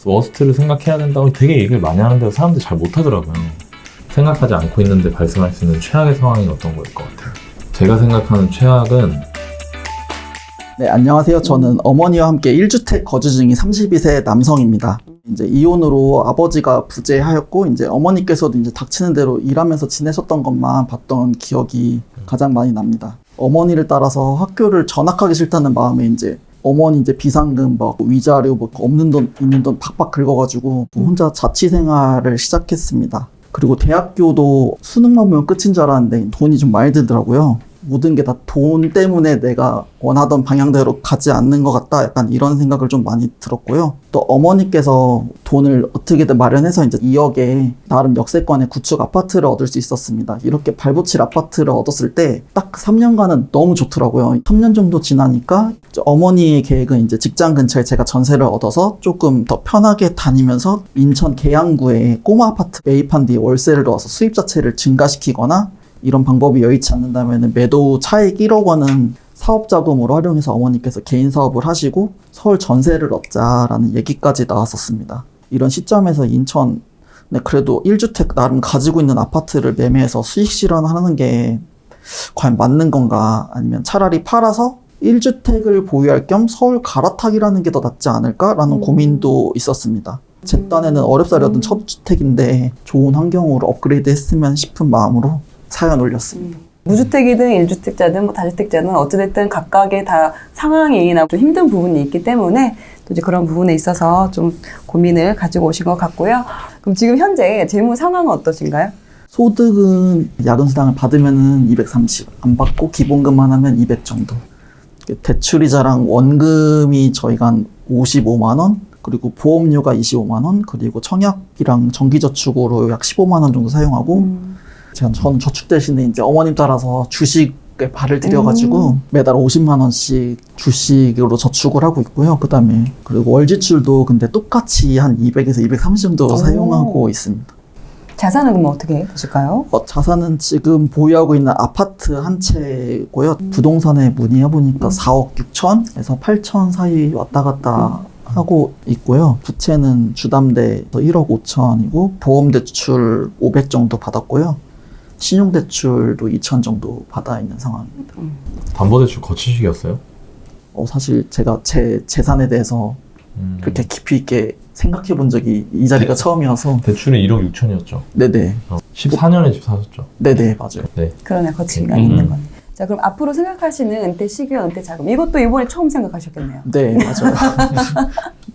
워스트를 생각해야 된다고 되게 얘기를 많이 하는데 사람들이 잘 못하더라고요. 생각하지 않고 있는데 발생할 수 있는 최악의 상황이 어떤 거일 것 같아요. 제가 생각하는 최악은 네, 안녕하세요. 저는 어머니와 함께 1주택 거주 중인 32세 남성입니다. 이제 이혼으로 아버지가 부재하였고, 이제 어머니께서도 이제 닥치는 대로 일하면서 지내셨던 것만 봤던 기억이 가장 많이 납니다. 어머니를 따라서 학교를 전학하기 싫다는 마음에 이제 어머니 이제 비상금 막 위자료 뭐 없는 돈 있는 돈 팍팍 긁어가지고 혼자 자취 생활을 시작했습니다. 그리고 대학교도 수능만 보면 끝인 줄 알았는데 돈이 좀 많이 들더라고요. 모든 게 다 돈 때문에 내가 원하던 방향대로 가지 않는 것 같다, 약간 이런 생각을 좀 많이 들었고요. 또 어머니께서 돈을 어떻게든 마련해서 이제 2억에 나름 역세권의 구축 아파트를 얻을 수 있었습니다. 이렇게 발붙일 아파트를 얻었을 때 딱 3년간은 너무 좋더라고요. 3년 정도 지나니까 어머니의 계획은 이제 직장 근처에 제가 전세를 얻어서 조금 더 편하게 다니면서 인천 계양구에 꼬마 아파트 매입한 뒤 월세를 넣어서 수입 자체를 증가시키거나, 이런 방법이 여의치 않는다면 매도 차익 1억 원은 사업 자금으로 활용해서 어머니께서 개인 사업을 하시고 서울 전세를 얻자라는 얘기까지 나왔었습니다. 이런 시점에서 인천에 그래도 1주택 나름 가지고 있는 아파트를 매매해서 수익 실현하는 게 과연 맞는 건가, 아니면 차라리 팔아서 1주택을 보유할 겸 서울 갈아타기라는 게 더 낫지 않을까라는 고민도 있었습니다. 제 딴에는 어렵사리 얻은 첫 주택인데 좋은 환경으로 업그레이드 했으면 싶은 마음으로 사연 올렸습니다. 무주택이든 1주택자든 뭐 다주택자든 어찌됐든 각각의 다 상황이나 좀 힘든 부분이 있기 때문에 또 이제 그런 부분에 있어서 좀 고민을 가지고 오신 것 같고요. 그럼 지금 현재 재무 상황은 어떠신가요? 소득은 야근수당을 받으면 230, 안 받고 기본금만 하면 200 정도. 대출이자랑 원금이 저희가 한 55만 원, 그리고 보험료가 25만 원, 그리고 청약이랑 정기저축으로 약 15만 원 정도 사용하고, 전 저축 대신에 이제 어머님 따라서 주식에 발을 들여가지고 매달 50만 원씩 주식으로 저축을 하고 있고요. 그리고 월 지출도 근데 똑같이 한 200에서 230 정도 사용하고 있습니다. 자산은 그럼 어떻게 되실까요? 자산은 지금 보유하고 있는 아파트 한 채고요. 부동산에 문의해보니까 4억 6천에서 8천 사이 왔다 갔다 하고 있고요. 부채는 주담대 1억 5천이고 보험대출 500 정도 받았고요. 신용대출도 2천 정도 받아 있는 상황입니다. 담보대출 거치식이었어요? 사실 제가 제 재산에 대해서 그렇게 깊이 있게 생각해 본 적이 이 자리가 처음이어서. 대출이 1억 6천이었죠? 네네. 14년에 집 사셨죠? 네네, 맞아요. 네. 그러네, 거치기가 있는 거네. 자, 그럼 앞으로 생각하시는 은퇴 시기와 은퇴 자금, 이것도 이번에 처음 생각하셨겠네요. 네, 맞아요.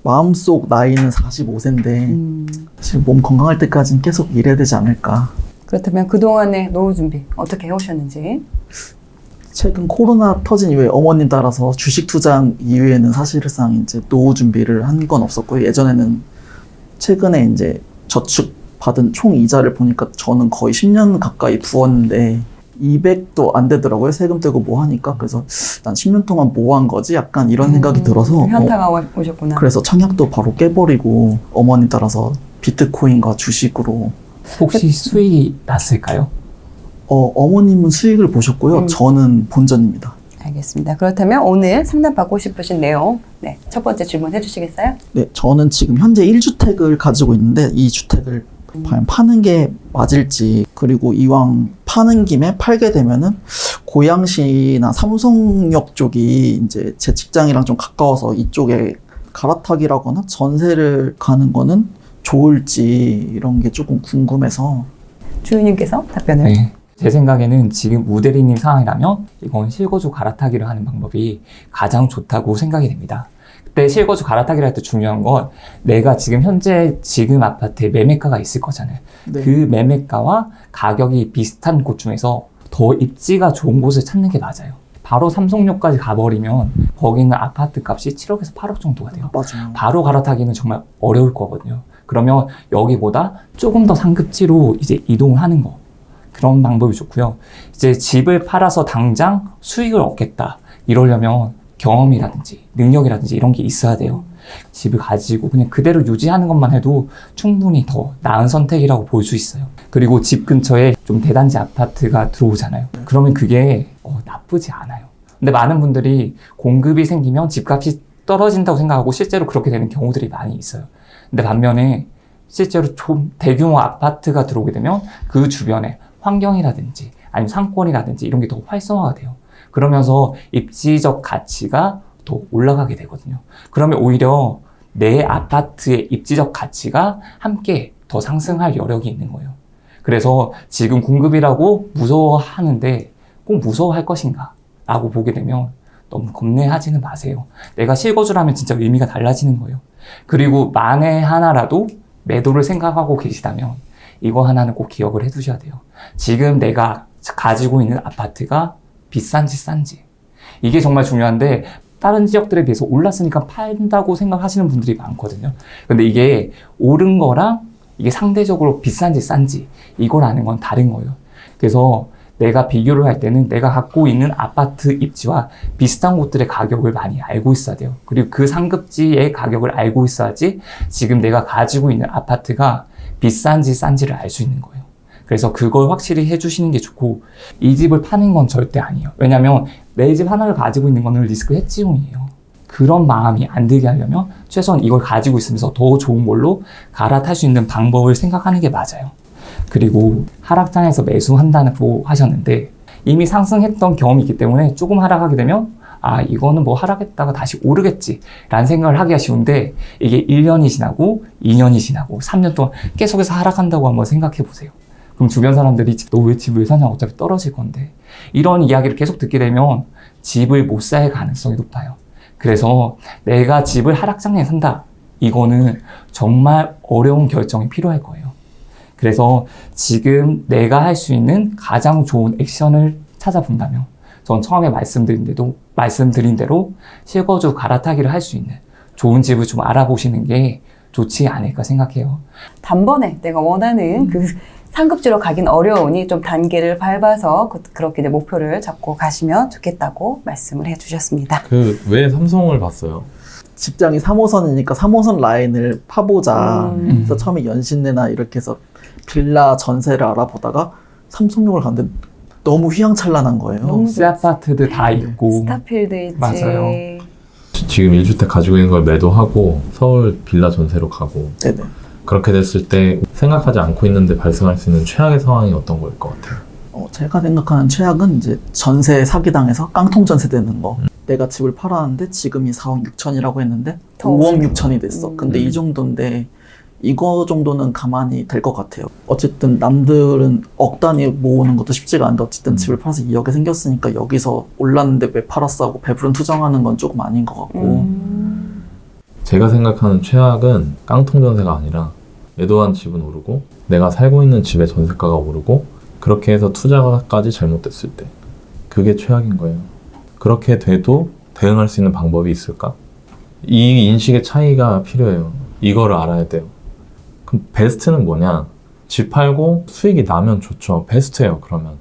마음속 나이는 45세인데 사실 몸 건강할 때까지는 계속 일해야 되지 않을까. 그렇다면 그동안의 노후 준비 어떻게 해오셨는지? 최근 코로나 터진 이후에 어머님 따라서 주식 투자 이후에는 사실상 이제 노후 준비를 한 건 없었고요. 예전에는 최근에 이제 저축 받은 총 이자를 보니까 저는 거의 10년 가까이 부었는데 200도 안 되더라고요. 세금 떼고 뭐 하니까. 그래서 난 10년 동안 뭐 한 거지? 약간 이런 생각이 들어서. 현타가 오셨구나. 그래서 청약도 바로 깨버리고 어머님 따라서 비트코인과 주식으로. 혹시 수익이 났을까요? 어머님은 수익을 보셨고요. 저는 본전입니다. 알겠습니다. 그렇다면 오늘 상담받고 싶으신 내용, 네, 첫 번째 질문 해주시겠어요? 네, 저는 지금 현재 1주택을 가지고 있는데 이 주택을 과연 파는 게 맞을지, 그리고 이왕 파는 김에 팔게 되면은 고양시나 삼성역 쪽이 이제 제 직장이랑 좀 가까워서 이쪽에 갈아타기라거나 전세를 가는 거는 좋을지, 이런 게 조금 궁금해서. 주인님께서 답변을. 네. 제 생각에는 지금 우대리님 상황이라면 이건 실거주 갈아타기를 하는 방법이 가장 좋다고 생각이 됩니다. 그때 실거주 갈아타기를 할 때 중요한 건 내가 지금 현재 지금 아파트에 매매가가 있을 거잖아요. 네. 그 매매가와 가격이 비슷한 곳 중에서 더 입지가 좋은 곳을 찾는 게 맞아요. 바로 삼성역까지 가버리면 거기는 아파트 값이 7억에서 8억 정도가 돼요. 맞아요. 바로 갈아타기는 정말 어려울 거거든요. 그러면 여기보다 조금 더 상급지로 이제 이동을 하는 거, 그런 방법이 좋고요. 이제 집을 팔아서 당장 수익을 얻겠다 이러려면 경험이라든지 능력이라든지 이런 게 있어야 돼요. 집을 가지고 그냥 그대로 유지하는 것만 해도 충분히 더 나은 선택이라고 볼 수 있어요. 그리고 집 근처에 좀 대단지 아파트가 들어오잖아요. 그러면 그게 나쁘지 않아요. 근데 많은 분들이 공급이 생기면 집값이 떨어진다고 생각하고 실제로 그렇게 되는 경우들이 많이 있어요. 근데 반면에 실제로 좀 대규모 아파트가 들어오게 되면 그 주변에 환경이라든지 아니면 상권이라든지 이런 게 더 활성화가 돼요. 그러면서 입지적 가치가 더 올라가게 되거든요. 그러면 오히려 내 아파트의 입지적 가치가 함께 더 상승할 여력이 있는 거예요. 그래서 지금 공급이라고 무서워하는데 꼭 무서워할 것인가 라고 보게 되면 너무 겁내하지는 마세요. 내가 실거주라면 진짜 의미가 달라지는 거예요. 그리고 만에 하나라도 매도를 생각하고 계시다면 이거 하나는 꼭 기억을 해두셔야 돼요. 지금 내가 가지고 있는 아파트가 비싼지 싼지 이게 정말 중요한데 다른 지역들에 비해서 올랐으니까 판다고 생각하시는 분들이 많거든요. 근데 이게 오른 거랑 이게 상대적으로 비싼지 싼지 이걸 아는 건 다른 거예요. 그래서 내가 비교를 할 때는 내가 갖고 있는 아파트 입지와 비슷한 곳들의 가격을 많이 알고 있어야 돼요. 그리고 그 상급지의 가격을 알고 있어야지 지금 내가 가지고 있는 아파트가 비싼지 싼지를 알 수 있는 거예요. 그래서 그걸 확실히 해주시는 게 좋고 이 집을 파는 건 절대 아니에요. 왜냐면 내 집 하나를 가지고 있는 거는 리스크 해지용이에요. 그런 마음이 안 들게 하려면 최소한 이걸 가지고 있으면서 더 좋은 걸로 갈아탈 수 있는 방법을 생각하는 게 맞아요. 그리고 하락장에서 매수한다고 하셨는데 이미 상승했던 경험이 있기 때문에 조금 하락하게 되면 아 이거는 뭐 하락했다가 다시 오르겠지 라는 생각을 하기가 쉬운데 이게 1년이 지나고 2년이 지나고 3년 동안 계속해서 하락한다고 한번 생각해 보세요. 그럼 주변 사람들이 너 왜 집 왜 사냐 어차피 떨어질 건데 이런 이야기를 계속 듣게 되면 집을 못 살 가능성이 높아요. 그래서 내가 집을 하락장에 산다 이거는 정말 어려운 결정이 필요할 거예요. 그래서 지금 내가 할 수 있는 가장 좋은 액션을 찾아본다면 전 처음에 말씀드린 대로 실거주 갈아타기를 할 수 있는 좋은 집을 좀 알아보시는 게 좋지 않을까 생각해요. 단번에 내가 원하는 그 상급지로 가긴 어려우니 좀 단계를 밟아서 그렇게 이제 목표를 잡고 가시면 좋겠다고 말씀을 해주셨습니다. 왜 삼성을 봤어요? 직장이 3호선이니까 3호선 라인을 파보자. 그래서 처음에 연신내나 이렇게 해서 빌라 전세를 알아보다가 삼성역을 갔는데 너무 휘황찬란한 거예요. 너무 새 아파트들 다 있고 스타필드 있지. 맞아요. 지금 1주택 가지고 있는 걸 매도하고 서울 빌라 전세로 가고 네네. 그렇게 됐을 때 생각하지 않고 있는데 발생할 수 있는 최악의 상황이 어떤 거일 것 같아요? 제가 생각하는 최악은 이제 전세 사기당해서 깡통 전세 되는 거. 내가 집을 팔았는데 지금이 4억 6천이라고 했는데 더 5억 6천이 됐어. 근데 음. 이 정도인데 이거 정도는 가만히 될 것 같아요. 어쨌든 남들은 억 단위 모으는 것도 쉽지가 않은데 어쨌든 집을 팔아서 2억이 생겼으니까 여기서 올랐는데 왜 팔았어 하고 배부른 투정하는 건 조금 아닌 것 같고 제가 생각하는 최악은 깡통 전세가 아니라 매도한 집은 오르고 내가 살고 있는 집의 전세가가 오르고 그렇게 해서 투자가까지 잘못됐을 때 그게 최악인 거예요. 그렇게 돼도 대응할 수 있는 방법이 있을까? 이 인식의 차이가 필요해요. 이거를 알아야 돼요. 그럼 베스트는 뭐냐? 집 팔고 수익이 나면 좋죠. 베스트예요. 그러면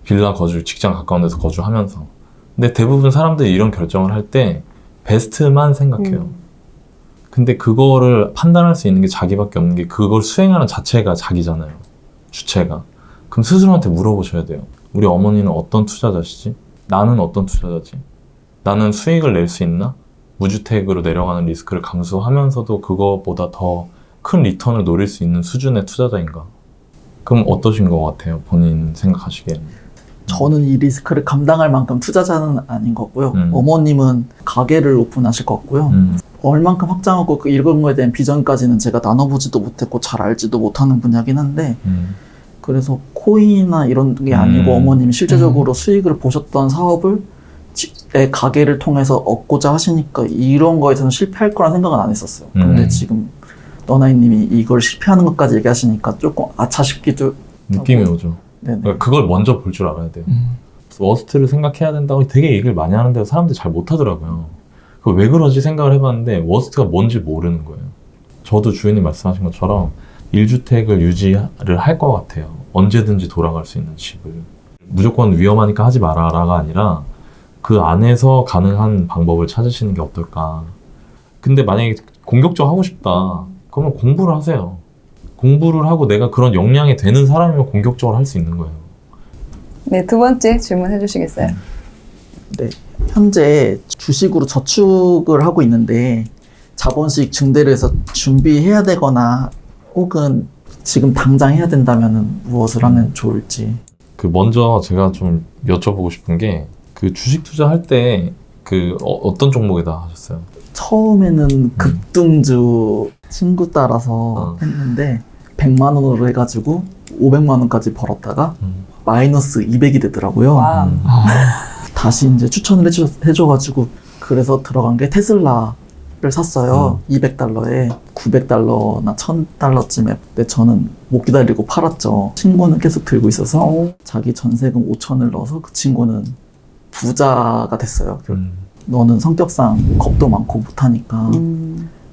빌라 거주, 직장 가까운 데서 거주하면서. 근데 대부분 사람들이 이런 결정을 할 때 베스트만 생각해요. 근데 그거를 판단할 수 있는 게 자기밖에 없는 게 그걸 수행하는 자체가 자기잖아요. 주체가. 그럼 스스로한테 물어보셔야 돼요. 우리 어머니는 어떤 투자자시지? 나는 어떤 투자자지? 나는 수익을 낼 수 있나? 무주택으로 내려가는 리스크를 감수하면서도 그거보다 더 큰 리턴을 노릴 수 있는 수준의 투자자인가? 그럼 어떠신 것 같아요? 본인 생각하시기에는. 저는 이 리스크를 감당할 만큼 투자자는 아닌 거고요. 어머님은 가게를 오픈하실 것 같고요. 얼만큼 확장하고 이런 거에 대한 비전까지는 제가 나눠보지도 못했고 잘 알지도 못하는 분야긴 한데 그래서 코인이나 이런 게 아니고 어머님이 실제적으로 수익을 보셨던 사업을 내 가게를 통해서 얻고자 하시니까 이런 거에서는 실패할 거란 생각은 안 했었어요. 근데 지금 너나이님이 이걸 실패하는 것까지 얘기하시니까 조금 아차 싶기도 느낌이 오죠. 네네. 그러니까 그걸 먼저 볼 줄 알아야 돼요. 워스트를 생각해야 된다고 되게 얘기를 많이 하는데 사람들이 잘 못하더라고요. 그 왜 그러지 생각을 해봤는데 워스트가 뭔지 모르는 거예요. 저도 주인님 말씀하신 것처럼 1주택을 유지를 할 것 같아요. 언제든지 돌아갈 수 있는 집을. 무조건 위험하니까 하지 마라가 아니라 그 안에서 가능한 방법을 찾으시는 게 어떨까. 근데 만약에 공격적으로 하고 싶다. 그러면 공부를 하세요. 공부를 하고 내가 그런 역량이 되는 사람이면 공격적으로 할 수 있는 거예요. 네, 두 번째 질문 해주시겠어요? 네, 현재 주식으로 저축을 하고 있는데 자본수익 증대를 해서 준비해야 되거나 혹은 지금 당장 해야 된다면은 무엇을 하면 좋을지. 그 먼저 제가 좀 여쭤보고 싶은 게 그 주식 투자할 때 그 어떤 종목에다 하셨어요? 처음에는 급등주 친구 따라서 했는데 100만 원으로 해가지고 500만 원까지 벌었다가 마이너스 200이 되더라고요. 와. 다시 이제 추천을 해줘가지고 그래서 들어간 게 테슬라를 샀어요. 200달러에 900달러나 1000달러쯤에. 근데 저는 못 기다리고 팔았죠. 친구는 계속 들고 있어서 자기 전세금 5천을 넣어서 그 친구는 부자가 됐어요. 너는 성격상 겁도 많고 못하니까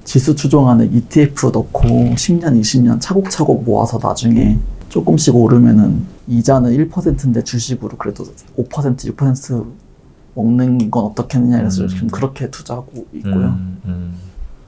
지수 추종하는 ETF 넣고 10년, 20년 차곡차곡 모아서 나중에 조금씩 오르면은 이자는 1%인데 주식으로 그래도 5%, 6% 먹는 건 어떻겠느냐 해서 지금 그렇게 투자하고 있고요.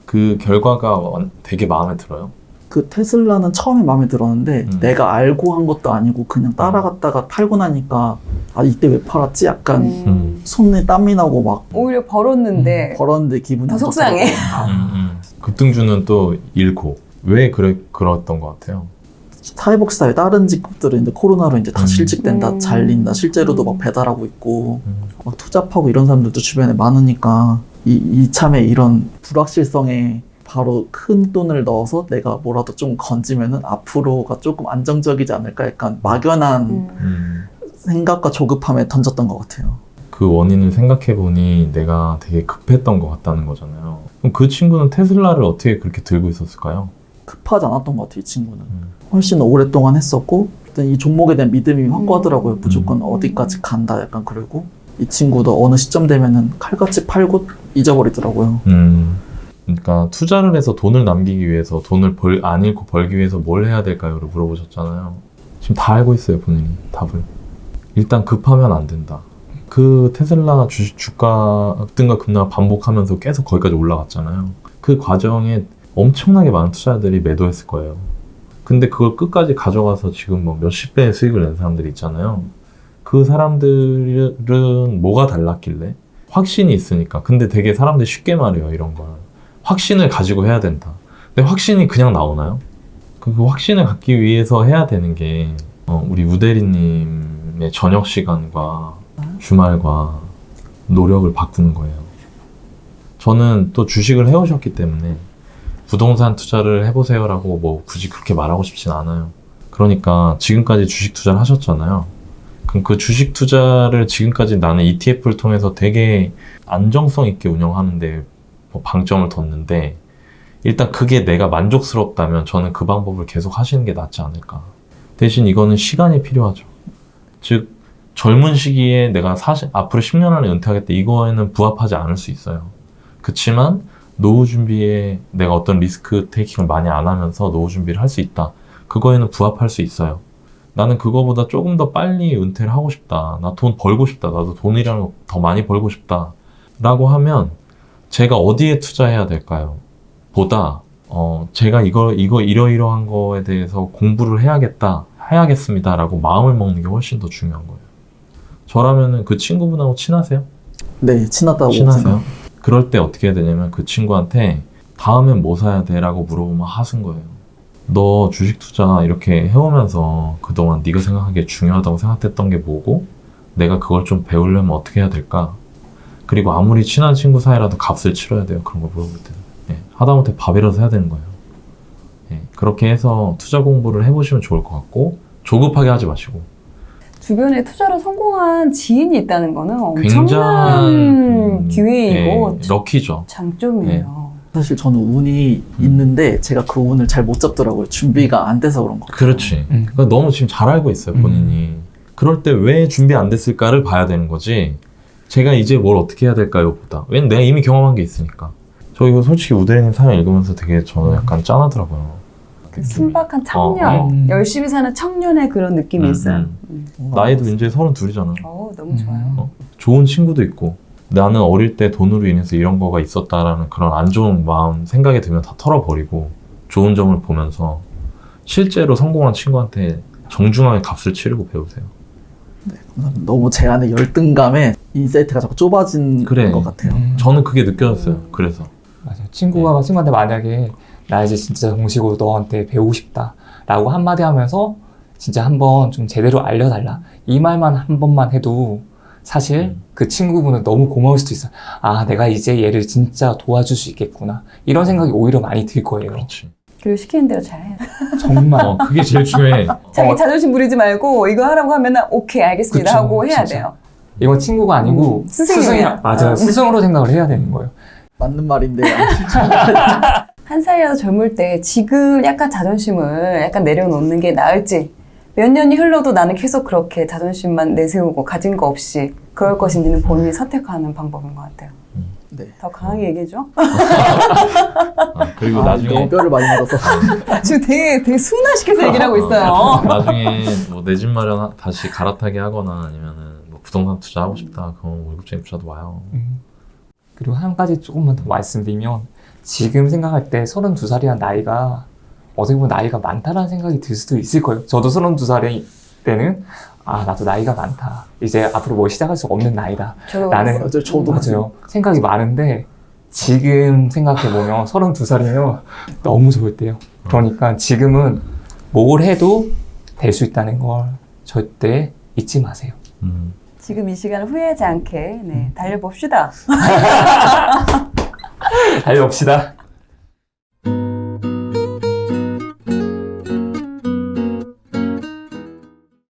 그 결과가 되게 마음에 들어요. 그 테슬라는 처음에 마음에 들었는데 내가 알고 한 것도 아니고 그냥 따라갔다가 팔고 나니까 아 이때 왜 팔았지? 약간 손에 땀이 나고 막 오히려 벌었는데 벌었는데 기분이 더 안 속상해. 좋더라고요. 급등주는 또 잃고 왜 그랬던 것 같아요? 사회복지사회 다른 직업들은 이제 코로나로 이제 다 실직된다, 잘린다, 실제로도 막 배달하고 있고 막 투잡하고 이런 사람들도 주변에 많으니까 이참에 이런 불확실성에 바로 큰 돈을 넣어서 내가 뭐라도 좀 건지면은 앞으로가 조금 안정적이지 않을까 약간 막연한 생각과 조급함에 던졌던 것 같아요. 그 원인을 생각해보니 내가 되게 급했던 것 같다는 거잖아요. 그럼 그 친구는 테슬라를 어떻게 그렇게 들고 있었을까요? 급하지 않았던 것 같아요, 이 친구는. 훨씬 오랫동안 했었고 일단 이 종목에 대한 믿음이 확고하더라고요. 무조건 어디까지 간다 약간. 그리고 이 친구도 어느 시점 되면은 칼같이 팔고 잊어버리더라고요. 그러니까 투자를 해서 돈을 남기기 위해서 돈을 안 잃고 벌기 위해서 뭘 해야 될까요?를 물어보셨잖아요. 지금 다 알고 있어요, 본인이 답을. 일단 급하면 안 된다. 그 테슬라 주가 급등과 급락을 반복하면서 계속 거기까지 올라갔잖아요. 그 과정에 엄청나게 많은 투자자들이 매도했을 거예요. 근데 그걸 끝까지 가져가서 지금 뭐 몇십 배의 수익을 낸 사람들이 있잖아요. 그 사람들은 뭐가 달랐길래? 확신이 있으니까. 근데 되게 사람들이 쉽게 말해요, 이런 걸. 확신을 가지고 해야 된다. 근데 확신이 그냥 나오나요? 그 확신을 갖기 위해서 해야 되는 게 우리 우대리님의 저녁 시간과 주말과 노력을 바꾸는 거예요. 저는 또 주식을 해오셨기 때문에 부동산 투자를 해보세요라고 뭐 굳이 그렇게 말하고 싶진 않아요. 그러니까 지금까지 주식 투자를 하셨잖아요. 그럼 그 주식 투자를 지금까지 나는 ETF를 통해서 되게 안정성 있게 운영하는데 뭐 방점을 뒀는데 일단 그게 내가 만족스럽다면 저는 그 방법을 계속 하시는 게 낫지 않을까. 대신 이거는 시간이 필요하죠. 즉 젊은 시기에 내가 앞으로 10년 안에 은퇴하겠다 이거에는 부합하지 않을 수 있어요. 그치만 노후 준비에 내가 어떤 리스크 테이킹을 많이 안 하면서 노후 준비를 할 수 있다. 그거에는 부합할 수 있어요. 나는 그거보다 조금 더 빨리 은퇴를 하고 싶다. 나 돈 벌고 싶다. 나도 돈이랑 더 많이 벌고 싶다. 라고 하면 제가 어디에 투자해야 될까요? 보다 제가 이러이러한 거에 대해서 공부를 해야겠습니다 라고 마음을 먹는 게 훨씬 더 중요한 거예요. 저라면은 그 친구분하고 친하세요? 네, 친하다고 친하세요? 생각. 그럴 때 어떻게 해야 되냐면 그 친구한테 다음엔 뭐 사야 돼? 라고 물어보면 하신 거예요. 너 주식 투자 이렇게 해오면서 그동안 네가 생각하기에 중요하다고 생각했던 게 뭐고 내가 그걸 좀 배우려면 어떻게 해야 될까? 그리고 아무리 친한 친구 사이라도 값을 치러야 돼요. 그런 거 물어볼 때는. 예, 하다못해 밥이라도 해야 되는 거예요. 예, 그렇게 해서 투자 공부를 해보시면 좋을 것 같고 조급하게 하지 마시고 주변에 투자로 성공한 지인이 있다는 거는 엄청난 굉장한 기회이고 예, 럭키죠. 장점이에요. 사실 저는 운이 있는데 제가 그 운을 잘 못 잡더라고요. 준비가 안 돼서 그런 거 같아요. 그렇지. 그러니까 너무 지금 잘 알고 있어요, 본인이. 그럴 때 왜 준비 안 됐을까를 봐야 되는 거지. 제가 이제 뭘 어떻게 해야 될까요? 보다. 왜냐면 내가 이미 경험한 게 있으니까. 저 이거 솔직히 우대리님 사연 읽으면서 되게 저는 약간 짠하더라고요. 그 순박한 청년, 열심히 사는 청년의 그런 느낌이 있어요. 나이도 이제 32이잖아. 너무 좋아요. 좋은 친구도 있고 나는 어릴 때 돈으로 인해서 이런 거가 있었다라는 그런 안 좋은 마음 생각이 들면 다 털어버리고 좋은 점을 보면서 실제로 성공한 친구한테 정중하게 값을 치르고 배우세요. 너무 제 안에 열등감에 인사이트가 자꾸 좁아진 그래. 것 같아요. 저는 그게 느껴졌어요. 그래서 맞아요. 친구한테 만약에 나 이제 진짜 정식으로 너한테 배우고 싶다 라고 한마디 하면서 진짜 한번 좀 제대로 알려달라 이 말만 한 번만 해도 사실 그 친구분은 너무 고마울 수도 있어요. 아, 내가 이제 얘를 진짜 도와줄 수 있겠구나 이런 생각이 오히려 많이 들 거예요. 그렇지. 그리고 시키는 대로 잘해야 돼. 정말 그게 제일 중요해. 자기 자존심 부리지 말고 이거 하라고 하면은 오케이 알겠습니다 그쵸, 하고 해야 진짜. 돼요. 이건 친구가 아니고 스승이야. 맞아요. 스승으로 생각을 해야 되는 거예요. 맞는 말인데요. 한 살이라도 젊을 때 지금 약간 자존심을 약간 내려놓는 게 나을지 몇 년이 흘러도 나는 계속 그렇게 자존심만 내세우고 가진 거 없이 그럴 것인지는 본인이 선택하는 방법인 것 같아요. 네. 더 강하게 얘기해줘. 그리고 너무 나중에 뼈를 많이 먹어서. 지금 되게 순화시켜서 얘기를 하고 있어요. 나중에 뭐 내 집 마련 다시 갈아타게 하거나 아니면은 뭐 부동산 투자하고 싶다. 그럼 월급쟁이 투자도 와요. 그리고 한 가지 조금만 더 말씀드리면 지금 생각할 때 32살이라는 나이가 어떻게 보면 나이가 많다라는 생각이 들 수도 있을 거예요. 저도 32살일 때는 아, 나도 나이가 많다. 이제 앞으로 뭘 시작할 수 없는 나이다. 저도 나는 맞아요. 저도 맞아요. 생각이 많은데 지금 생각해보면 32살이면 너무 좋을 때요. 그러니까 지금은 뭘 해도 될 수 있다는 걸 절대 잊지 마세요. 지금 이 시간을 후회하지 않게 달려봅시다. 달려봅시다.